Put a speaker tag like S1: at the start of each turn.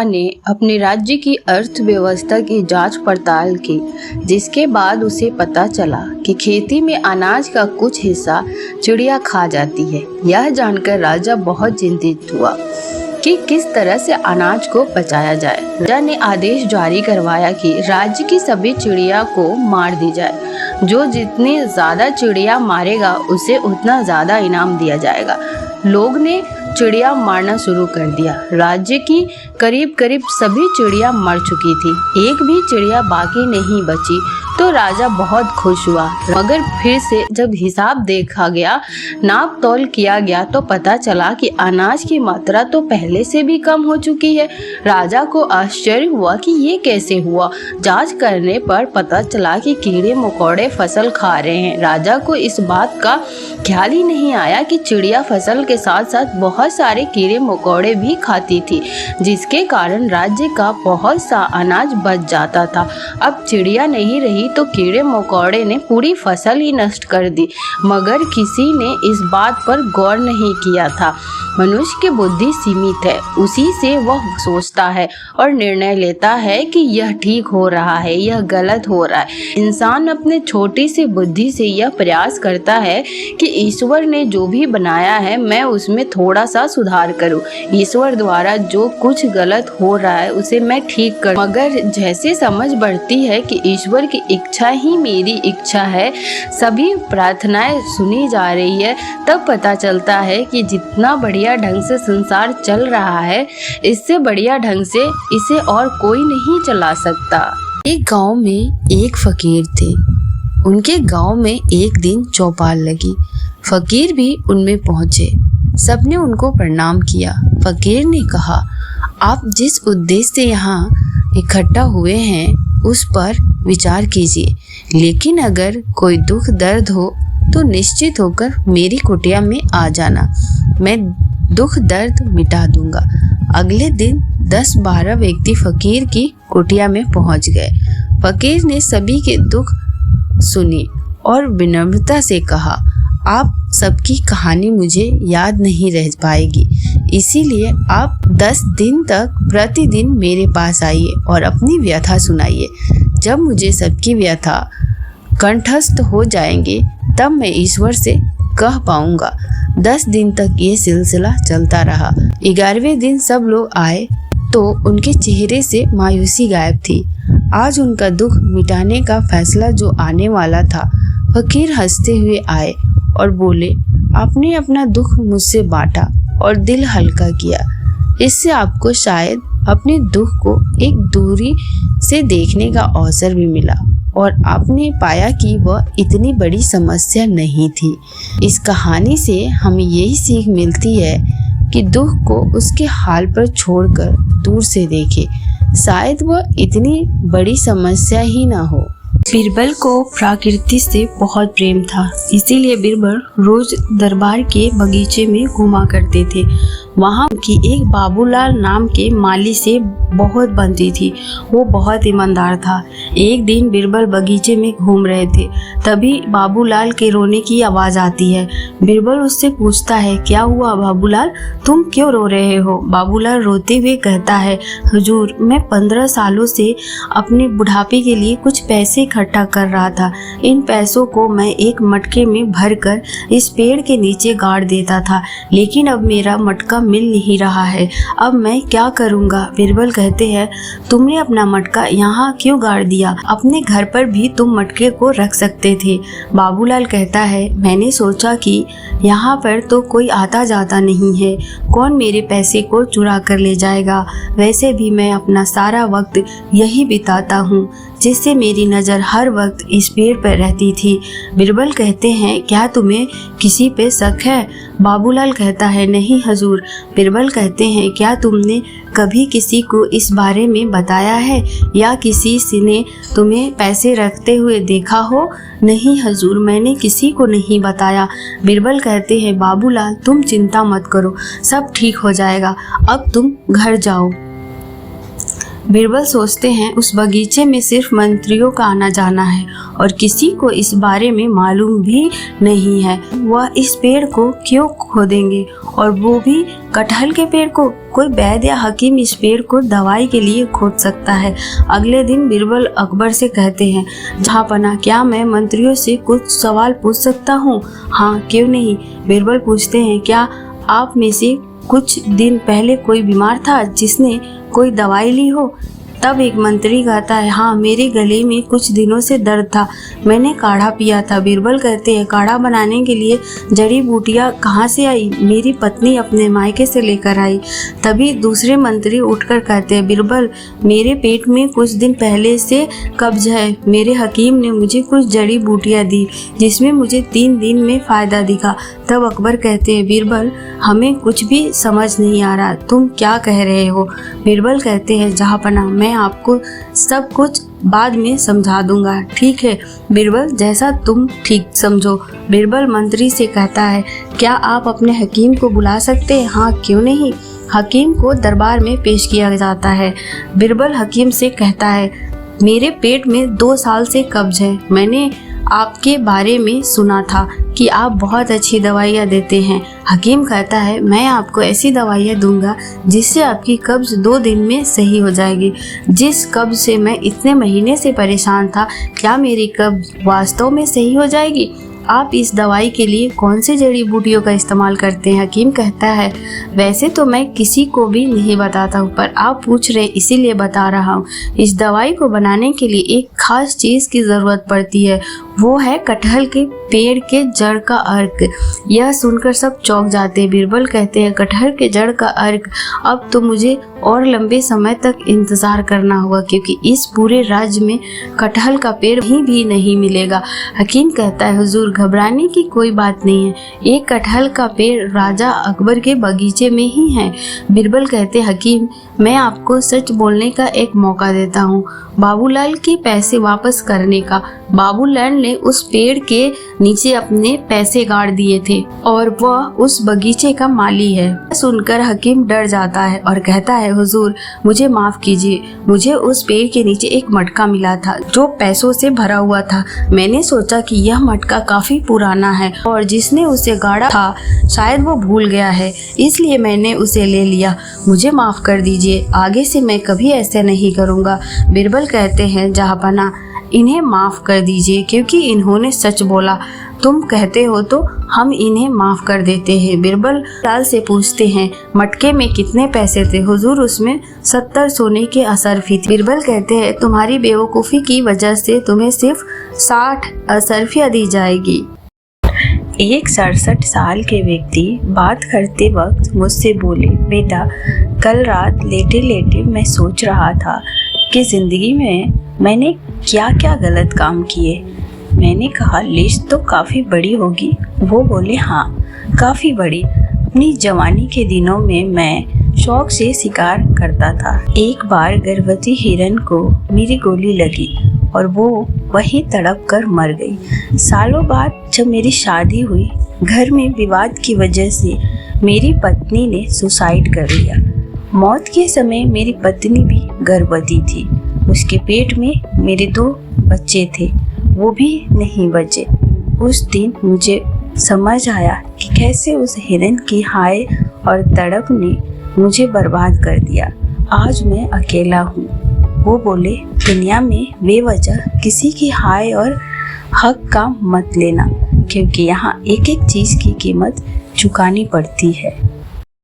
S1: ने अपने राज्य की अर्थव्यवस्था की जांच पड़ताल की, जिसके बाद उसे पता चला कि खेती में अनाज का कुछ हिस्सा चिड़िया खा जाती है। यह जानकर राजा बहुत चिंतित हुआ कि किस तरह से अनाज को बचाया जाए। राजा ने आदेश जारी करवाया कि राज्य की सभी चिड़िया को मार दी जाए। जो जितनी ज्यादा चिड़िया मारेगा उसे उतना ज्यादा इनाम दिया जाएगा। लोग ने चिड़िया मारना शुरू कर दिया। राज्य की करीब करीब सभी चिड़िया मर चुकी थी, एक भी चिड़िया बाकी नहीं बची। तो राजा बहुत खुश हुआ, मगर फिर से जब हिसाब देखा गया, नाप तोल किया गया, तो पता चला कि अनाज की मात्रा तो पहले से भी कम हो चुकी है। राजा को आश्चर्य हुआ कि ये कैसे हुआ। जांच करने पर पता चला कि कीड़े मकोड़े फसल खा रहे हैं। राजा को इस बात का ख्याल ही नहीं आया कि चिड़िया फसल के साथ साथ बहुत सारे कीड़े मकोड़े भी खाती थी, जिसके कारण राज्य का बहुत सा अनाज बच जाता था। अब चिड़िया नहीं रही तो कीड़े मकोड़े ने पूरी फसल ही नष्ट कर दी, मगर किसी ने इस बात पर गौर नहीं किया था। मनुष्य की बुद्धि सीमित है, उसी से वह सोचता है और निर्णय लेता है कि यह ठीक हो रहा है, यह गलत हो रहा है। इंसान अपने छोटी सी बुद्धि से यह प्रयास करता है कि ईश्वर ने जो भी बनाया है मैं उसमें थोड़ा सा सुधार करूं। ईश्वर द्वारा जो कुछ गलत हो रहा है उसे मैं ठीक करूं। मगर जैसे समझ बढ़ती है कि ईश्वर की इच्छा ही मेरी इच्छा है, सभी प्रार्थनाएं सुनी जा रही है, तब पता चलता है कि जितना बढ़िया ढंग से संसार चल रहा है, इससे बढ़िया ढंग से इसे और कोई नहीं चला सकता। एक गांव में एक फकीर थे। उनके गांव में एक दिन चौपाल लगी। फकीर भी उनमें पहुंचे। सबने उनको प्रणाम किया। फकीर ने कहा, आप जिस उद्देश्य से यहाँ इकट्ठा हुए हैं उस पर विचार कीजिए, लेकिन अगर कोई दुख दर्द हो तो निश्चित होकर मेरी कुटिया में आ जाना, मैं दुख दर्द मिटा दूंगा। अगले दिन 10-12 व्यक्ति फकीर की कुटिया में पहुंच गए। फकीर ने सभी के दुख सुनी और विनम्रता से कहा, आप सबकी कहानी मुझे याद नहीं रह पाएगी, इसीलिए आप 10 दिन तक प्रतिदिन मेरे पास आइए और अपनी व्यथा सुनाइए। जब मुझे सबकी व्यथा कंठस्थ हो जाएंगे तब मैं ईश्वर से कह पाऊंगा। 10 दिन तक ये सिलसिला चलता रहा। 11वें दिन सब लोग आए तो उनके चेहरे से मायूसी गायब थी। आज उनका दुख मिटाने का फैसला जो आने वाला था। फकीर हंसते हुए आए और बोले, आपने अपना दुख मुझसे बांटा और दिल हल्का किया। इससे आपको शायद अपने दुख को एक दूरी से देखने का अवसर भी मिला और आपने पाया कि वह इतनी बड़ी समस्या नहीं थी। इस कहानी से हमें यही सीख मिलती है कि दुख को उसके हाल पर छोड़कर दूर से देखें, शायद वह इतनी बड़ी समस्या ही ना हो। बीरबल को प्रकृति से बहुत प्रेम था, इसीलिए बीरबल रोज दरबार के बगीचे में घूमा करते थे। वहाँ की एक बाबूलाल नाम के माली से बहुत बनती थी। वो बहुत ईमानदार था। एक दिन बीरबल बगीचे में घूम रहे थे, तभी बाबूलाल के रोने की आवाज़ आती है। बीरबल उससे पूछता है, क्या हुआ बाबूलाल, तुम क्यों रो रहे हो? बाबूलाल रोते हुए कहता है, हुजूर, मैं 15 सालों से अपने बुढ़ापे के लिए कुछ पैसे इकट्ठा कर रहा था। इन पैसों को मैं एक मटके में भरकर इस पेड़ के नीचे गाड़ देता था, लेकिन अब मेरा मटका मिल नहीं रहा है। अब मैं क्या करूँगा? बीरबल कहते हैं, तुमने अपना मटका यहाँ क्यों गाड़ दिया? अपने घर पर भी तुम मटके को रख सकते थे। बाबूलाल कहता है, मैंने सोचा कि यहाँ पर तो कोई आता जाता नहीं है, कौन मेरे पैसे को चुरा कर ले जाएगा? वैसे भी मैं अपना सारा वक्त यही बिताता हूँ, जिससे मेरी नज़र हर वक्त इस पेड़ पर रहती थी। बीरबल कहते हैं, क्या तुम्हें किसी पे शक है? बाबूलाल कहता है, नहीं हजूर। बीरबल कहते हैं, क्या तुमने कभी किसी को इस बारे में बताया है या किसी ने तुम्हें पैसे रखते हुए देखा हो? नहीं हजूर, मैंने किसी को नहीं बताया। बीरबल कहते हैं, बाबूलाल तुम चिंता मत करो, सब ठीक हो जाएगा, अब तुम घर जाओ। बीरबल सोचते हैं, उस बगीचे में सिर्फ मंत्रियों का आना जाना है और किसी को इस बारे में मालूम भी नहीं है। वह इस पेड़ को क्यों खोदेंगे
S2: और वो भी कटहल के पेड़ को। कोई वैद्य या हकीम इस पेड़ को दवाई के लिए खोद सकता है। अगले दिन बीरबल अकबर से कहते हैं, जहाँपनाह, क्या मैं मंत्रियों से कुछ सवाल पूछ सकता हूँ? हाँ, क्यों नहीं। बीरबल पूछते हैं, क्या आप में से कुछ दिन पहले कोई बीमार था जिसने कोई दवाई ली हो? तब एक मंत्री कहता है, हाँ, मेरे गले में कुछ दिनों से दर्द था, मैंने काढ़ा पिया था। बीरबल कहते हैं, काढ़ा बनाने के लिए जड़ी बूटियाँ कहाँ से आई? मेरी पत्नी अपने मायके से लेकर आई। तभी दूसरे मंत्री उठकर कहते हैं, बीरबल, मेरे पेट में कुछ दिन पहले से कब्ज है। मेरे हकीम ने मुझे कुछ जड़ी बूटियाँ दी जिसमें मुझे 3 दिन में फ़ायदा दिखा। तब अकबर कहते हैं, बीरबल, हमें कुछ भी समझ नहीं आ रहा, तुम क्या कह रहे हो? बीरबल कहते हैं, जहाँपनाह, मैं आपको सब कुछ बाद में समझा दूंगा। ठीक है बीरबल, जैसा तुम ठीक समझो। बीरबल मंत्री से कहता है, क्या आप अपने हकीम को बुला सकते हैं? हाँ, क्यों नहीं। हकीम को दरबार में पेश किया जाता है। बीरबल हकीम से कहता है, मेरे पेट में 2 साल से कब्ज है। मैंने आपके बारे में सुना था कि आप बहुत अच्छी दवाइयाँ देते हैं। हकीम कहता है, मैं आपको ऐसी दवाइयाँ दूंगा जिससे आपकी कब्ज 2 दिन में सही हो जाएगी। जिस कब्ज से मैं इतने महीने से परेशान था, क्या मेरी कब्ज वास्तव में सही हो जाएगी? आप इस दवाई के लिए कौन सी जड़ी बूटियों का इस्तेमाल करते हैं? हकीम कहता है, वैसे तो मैं किसी को भी नहीं बताता हूँ, पर आप पूछ रहे इसीलिए बता रहा हूँ। इस दवाई को बनाने के लिए एक खास चीज़ की ज़रूरत पड़ती है, वो है कटहल के पेड़ के जड़ का अर्क। यह सुनकर सब चौंक जाते हैं। बीरबल कहते हैं, कटहल के जड़ का अर्क? अब तो मुझे और लंबे समय तक इंतज़ार करना होगा, क्योंकि इस पूरे राज्य में कटहल का पेड़ कहीं भी नहीं मिलेगा। हकीम कहता है, हुजूर, घबराने की कोई बात नहीं है, एक कटहल का पेड़ राजा अकबर के बगीचे में ही है। बीरबल कहते, हकीम, मैं आपको सच बोलने का एक मौका देता हूँ, बाबूलाल के पैसे वापस करने का। बाबूलाल ने उस पेड़ के नीचे अपने पैसे गाड़ दिए थे और वह उस बगीचे का माली है। सुनकर हकीम डर जाता है और कहता है, हुजूर, मुझे माफ कीजिए, मुझे उस पेड़ के नीचे एक मटका मिला था जो पैसों से भरा हुआ था। मैंने सोचा कि यह मटका काफी पुराना है और जिसने उसे गाड़ा था शायद वो भूल गया है, इसलिए मैंने उसे ले लिया। मुझे माफ कर दीजिए, आगे से मैं कभी ऐसे नहीं करूँगा। बीरबल कहते हैं, जहाँपनाह, इन्हें माफ़ कर दीजिए क्योंकि इन्होंने सच बोला। तुम कहते हो तो हम इन्हें माफ़ कर देते हैं। बीरबल लाल से पूछते हैं, मटके में कितने पैसे थे? हुजूर, उसमें 70 सोने के असरफी थे। बीरबल कहते हैं, तुम्हारी बेवकूफ़ी की वजह से तुम्हें सिर्फ 60 असरफियाँ दी जाएगी। एक 67 साल के व्यक्ति बात करते वक्त मुझसे बोले, बेटा, कल रात लेटे लेटे मैं सोच रहा था कि ज़िंदगी में मैंने क्या क्या गलत काम किए। मैंने कहा, लिस्ट तो काफ़ी बड़ी होगी। वो बोले, हाँ, काफ़ी बड़ी। अपनी जवानी के दिनों में मैं शौक से शिकार करता था। एक बार गर्भवती हिरन को मेरी गोली लगी और वो वहीं तड़प कर मर गई। सालों बाद जब मेरी शादी हुई, घर में विवाद की वजह से मेरी पत्नी ने सुसाइड कर लिया। मौत के समय मेरी पत्नी भी गर्भवती थी। उसके पेट में मेरे 2 बच्चे थे, वो भी नहीं बचे। उस दिन मुझे समझ आया कि कैसे उस हिरन की हाय और तड़प ने मुझे बर्बाद कर दिया। आज मैं अकेला हूँ। वो बोले, दुनिया में बेवजह किसी की हाय और हक का मत लेना, क्योंकि यहाँ एक एक चीज़ की कीमत चुकानी पड़ती है।